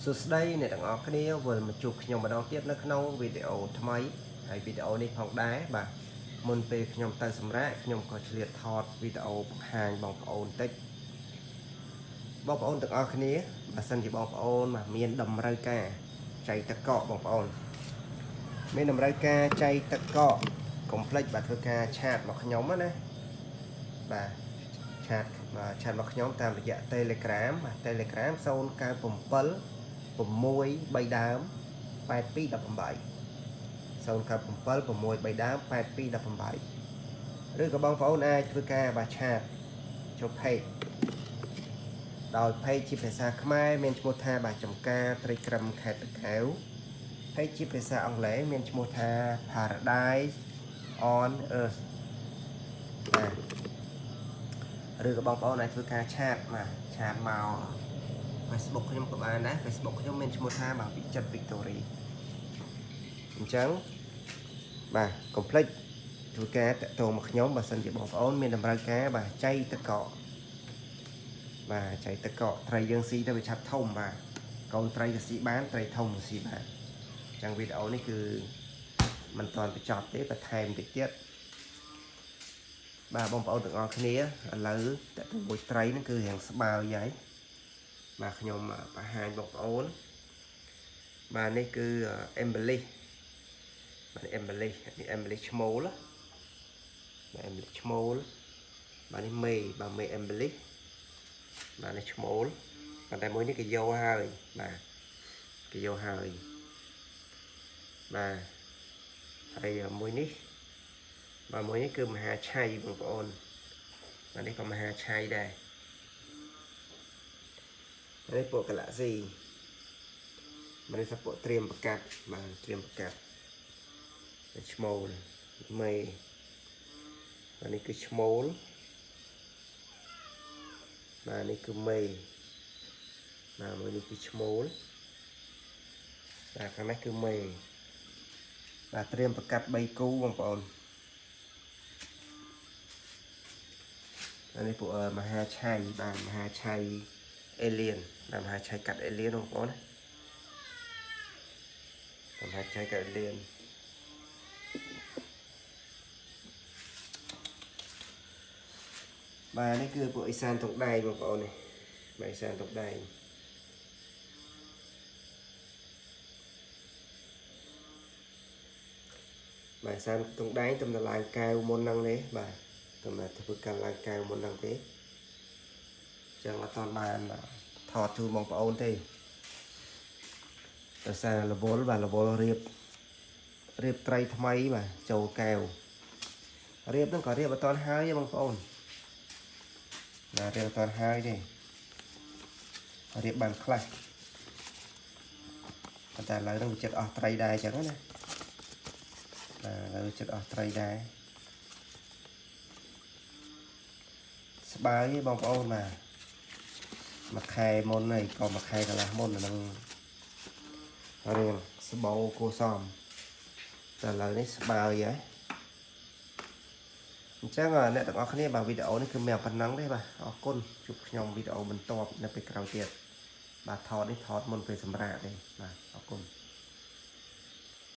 សួស្តីអ្នកទាំងអស់គ្នាវិលមកជួបខ្ញុំម្ដងទៀតនៅក្នុងវីដេអូថ្មីហើយវីដេអូនេះផងដែរបាទមុនពេលខ្ញុំទៅសម្រាកខ្ញុំក៏ឆ្លៀតថតវីដេអូបង្ហាញបងប្អូនតិចបងប្អូនទាំងអស់គ្នាបើសិនជាបងប្អូនមានតម្រូវការចៃទឹកកកបងប្អូនមានតម្រូវការចៃទឹកកកកុំភ្លេចបាទធ្វើការឆាតមកខ្ញុំណាបាទឆាតមកខ្ញុំតាមរយៈ Telegram Telegram 097 6 3ដើម 8218 097 6 3ដើម 8218 ឬក៏បងប្អូនអាចធ្វើការបាឆាតចូល page ដោយ page ជាភាសាខ្មែរមានឈ្មោះថាបាទចំការត្រីក្រឹមខេត្តតាកែវ page ជាភាសាអង់គ្លេសមានឈ្មោះថា Paradise on Earth បាទឬក៏បងប្អូនអាចធ្វើការឆាតមក Facebook ខ្ញុំក៏បានដែរ Facebook ខ្ញុំមានឈ្មោះថាបាទវិចិត្រ Victory អញ្ចឹងបាទកុំភ្លេចធ្វើការតាក់ទងមកខ្ញុំបើសិនជាបងប្អូនមានតម្រូវការបាទចៃទឹកកកបាទចៃទឹកកកត្រីយើងស៊ីទៅវាឆាប់ធំបាទកូនត្រីទៅស៊ីបានត្រីធំទៅស៊ីបានអញ្ចឹងវីដេអូនេះគឺមិនទាន់បញ្ចប់ទេបន្ថែមតិចទៀតបាទបងប្អូនទាំងអស់គ្នាឥឡូវតាក់ទងមួយត្រីហ្នឹងគឺរៀងស្បើយហើយបាទខ្ញុំបង្ហាញបងប្អូនបាទនេះគឺ embellish បាទ embellish នេះ embellish ឈ្មោលបាទ embellish ឈ្មោលបាទនេះមេបាទមេ embellish បាទនេះឈ្មោលប៉ុន្តែមួយនេះគេយកហើយបាទគេយកហើយបាទហើយមួយនេះបាទមួយនេះគឺមហាឆៃបងប្អូនបាទនេះក៏មហាឆៃដែរនេះពួកកាឡាក់ស៊ីបាទនេះថាពួកត្រៀមប្រកាសបាទត្រៀមប្រកាសឈ្មោលមេបាទនេះគឺឈ្មោលបាទនេះគឺមេបាទមួយនេះគឺឈ្មោលបាទខាងនេះគឺមេបាទត្រៀមប្រកាស3គូបងប្អូននេះពួកមហាឆៃបាទមហាឆៃអេលៀនបាទមហាឆៃកាត់អេលៀនបងប្អូនណាមហាឆៃកាត់អេលៀនបាទនេះគឺពួកអេសានតុងដែងបងប្អូននេះបាទអេសានតុងដែងបាទអេសានតុងដែងតំណឡើងកែវមុនហ្នឹងនេះបាទតំណធ្វើការឡើងកែវមុនហ្នឹងទេចឹងអត់តាន់បានថតជូនបងប្អូនទេដោយសាររវល់បាទរវល់រៀបត្រីថ្មីបាទចូលកែវរៀបហ្នឹងក៏រៀបអត់តាន់ហើយទេបងប្អូនបាទរៀបអត់តាន់ហើយទេរៀបបានខ្លះប៉ុន្តែឥឡូវហ្នឹងវាចិត្តអស់ត្រីដែរអញ្ចឹងណាបាទឥឡូវចិត្តអស់ត្រីដែរស្បើយទេបងប្អូនបាទមួយខែមុនហើយក៏មួយខែកន្លះមុនហ្នឹងរៀងស្បោគួសមតែឥឡូវនេះស្បើយហើយអញ្ចឹងអ្នកទាំងអស់គ្នាបាទវីដេអូនេះគឺមានប៉ុណ្ណឹងទេបាទអរគុណជួបខ្ញុំវីដេអូបន្ទាប់នៅពេលក្រោយទៀតបាទថតនេះថតមុនពេលសម្រាកទេបាទអរគុណ